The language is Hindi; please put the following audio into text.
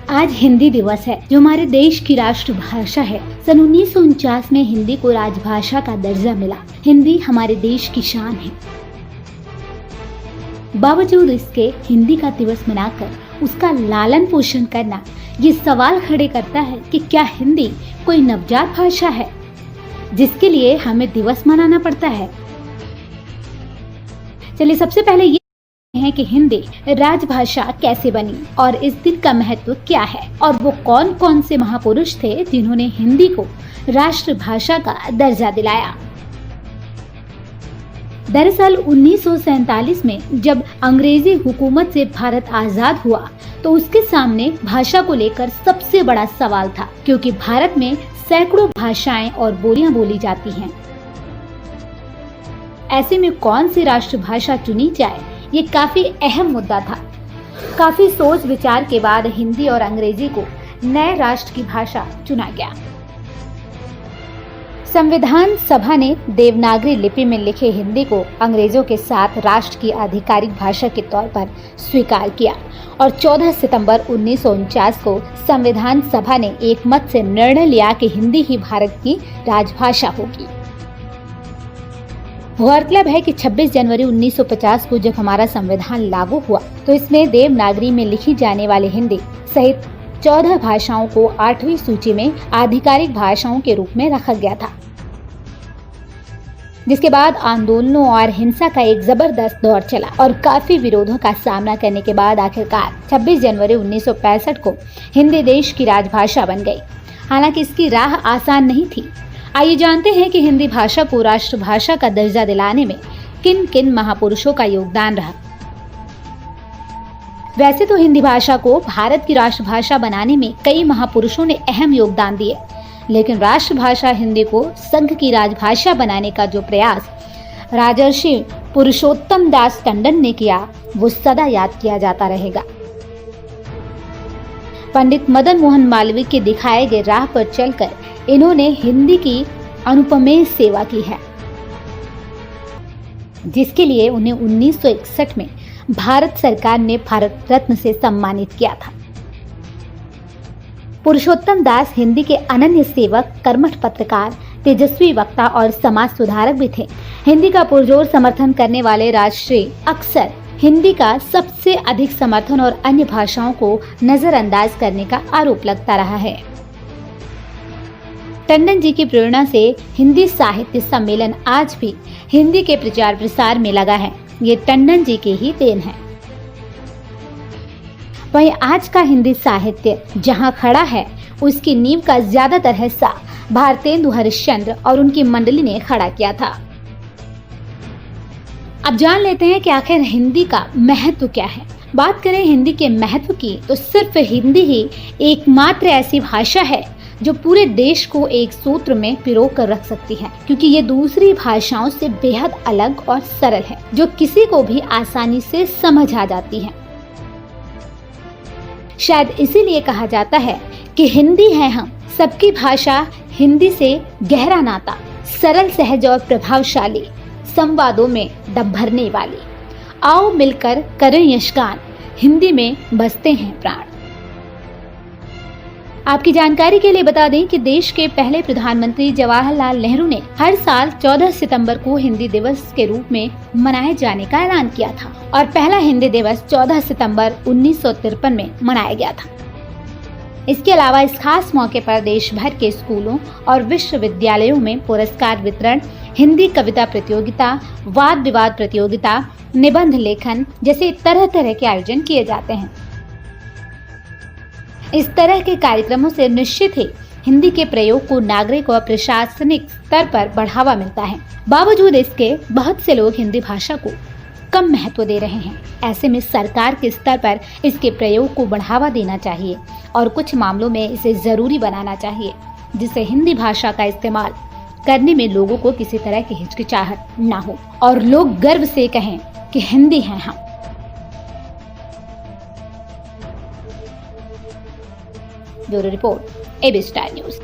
आज हिंदी दिवस है जो हमारे देश की राष्ट्रभाषा है। सन 1949 में हिंदी को राजभाषा का दर्जा मिला। हिंदी हमारे देश की शान है। बावजूद इसके हिंदी का दिवस मनाकर उसका लालन पोषण करना ये सवाल खड़े करता है कि क्या हिंदी कोई नवजात भाषा है जिसके लिए हमें दिवस मनाना पड़ता है। चलिए सबसे पहले ये है कि हिंदी राजभाषा कैसे बनी और इस दिन का महत्व क्या है और वो कौन कौन से महापुरुष थे जिन्होंने हिंदी को राष्ट्रभाषा का दर्जा दिलाया। दरअसल 1947 में जब अंग्रेजी हुकूमत से भारत आजाद हुआ तो उसके सामने भाषा को लेकर सबसे बड़ा सवाल था, क्योंकि भारत में सैकड़ों भाषाएं और बोलियां बोली जाती हैं। ऐसे में कौन सी राष्ट्रभाषा चुनी जाए, ये काफी अहम मुद्दा था। काफी सोच विचार के बाद हिंदी और अंग्रेजी को नए राष्ट्र की भाषा चुना गया। संविधान सभा ने देवनागरी लिपि में लिखे हिंदी को अंग्रेजों के साथ राष्ट्र की आधिकारिक भाषा के तौर पर स्वीकार किया और 14 सितंबर 1949 को संविधान सभा ने एक मत से निर्णय लिया कि हिंदी ही भारत की राजभाषा होगी। गौरतलब है कि 26 जनवरी 1950 को जब हमारा संविधान लागू हुआ तो इसमें देवनागरी में लिखी जाने वाली हिंदी सहित 14 भाषाओं को 8वीं सूची में आधिकारिक भाषाओं के रूप में रखा गया था, जिसके बाद आंदोलनों और हिंसा का एक जबरदस्त दौर चला और काफी विरोधों का सामना करने के बाद आखिरकार 26 जनवरी 1965 को हिंदी देश की राजभाषा बन गई। हालांकि इसकी राह आसान नहीं थी। आइए जानते हैं कि हिंदी भाषा को राष्ट्रभाषा का दर्जा दिलाने में किन किन महापुरुषों का योगदान रहा। वैसे तो हिंदी भाषा को भारत की राष्ट्रभाषा बनाने में कई महापुरुषों ने अहम योगदान दिए, लेकिन राष्ट्रभाषा हिंदी को संघ की राजभाषा बनाने का जो प्रयास राजर्षि पुरुषोत्तम दास टंडन ने किया, वो सदा याद किया जाता रहेगा। पंडित मदन मोहन मालवीय के दिखाए गए राह पर चलकर इन्होंने हिंदी की अनुपमेय सेवा की है, जिसके लिए उन्हें 1961 में भारत सरकार ने भारत रत्न से सम्मानित किया था। पुरुषोत्तम दास हिंदी के अनन्य सेवक, कर्मठ पत्रकार, तेजस्वी वक्ता और समाज सुधारक भी थे। हिंदी का पुरजोर समर्थन करने वाले राजश्री अक्सर हिंदी का सबसे अधिक समर्थन और अन्य भाषाओं को नजरअंदाज करने का आरोप लगता रहा है। टंडन जी की प्रेरणा से हिंदी साहित्य सम्मेलन आज भी हिंदी के प्रचार प्रसार में लगा है। ये टंडन जी की ही देन है। वहीं आज का हिंदी साहित्य जहां खड़ा है, उसकी नींव का ज्यादातर हिस्सा भारतेंदु हरिश्चंद्र और उनकी मंडली ने खड़ा किया था। अब जान लेते हैं कि आखिर हिंदी का महत्व क्या है। बात करें हिंदी के महत्व की तो सिर्फ हिंदी ही एकमात्र ऐसी भाषा है जो पूरे देश को एक सूत्र में पिरो कर रख सकती है, क्योंकि ये दूसरी भाषाओं से बेहद अलग और सरल है, जो किसी को भी आसानी से समझ आ जाती है। शायद इसीलिए कहा जाता है कि हिंदी है हम सबकी भाषा, हिंदी से गहरा नाता, सरल, सहज और प्रभावशाली, संवादों में दम भरने वाली। आओ मिलकर करें यशगान, हिंदी में बसते हैं प्राण। आपकी जानकारी के लिए बता दें कि देश के पहले प्रधानमंत्री जवाहरलाल नेहरू ने हर साल 14 सितंबर को हिंदी दिवस के रूप में मनाए जाने का ऐलान किया था और पहला हिंदी दिवस 14 सितंबर 1953 में मनाया गया था। इसके अलावा इस खास मौके पर देश भर के स्कूलों और विश्वविद्यालयों में पुरस्कार वितरण, हिंदी कविता प्रतियोगिता, वाद विवाद प्रतियोगिता, निबंध लेखन जैसे तरह तरह के आयोजन किए जाते हैं। इस तरह के कार्यक्रमों से निश्चित ही हिंदी के प्रयोग को नागरिक और प्रशासनिक स्तर पर बढ़ावा मिलता है। बावजूद इसके बहुत से लोग हिंदी भाषा को कम महत्व दे रहे हैं। ऐसे में सरकार के स्तर पर इसके प्रयोग को बढ़ावा देना चाहिए और कुछ मामलों में इसे जरूरी बनाना चाहिए, जिससे हिंदी भाषा का इस्तेमाल करने में लोगों को किसी तरह की हिचकिचाहट ना हो और लोग गर्व से कहें कि हिंदी है हम। Bureau report, AB Star news.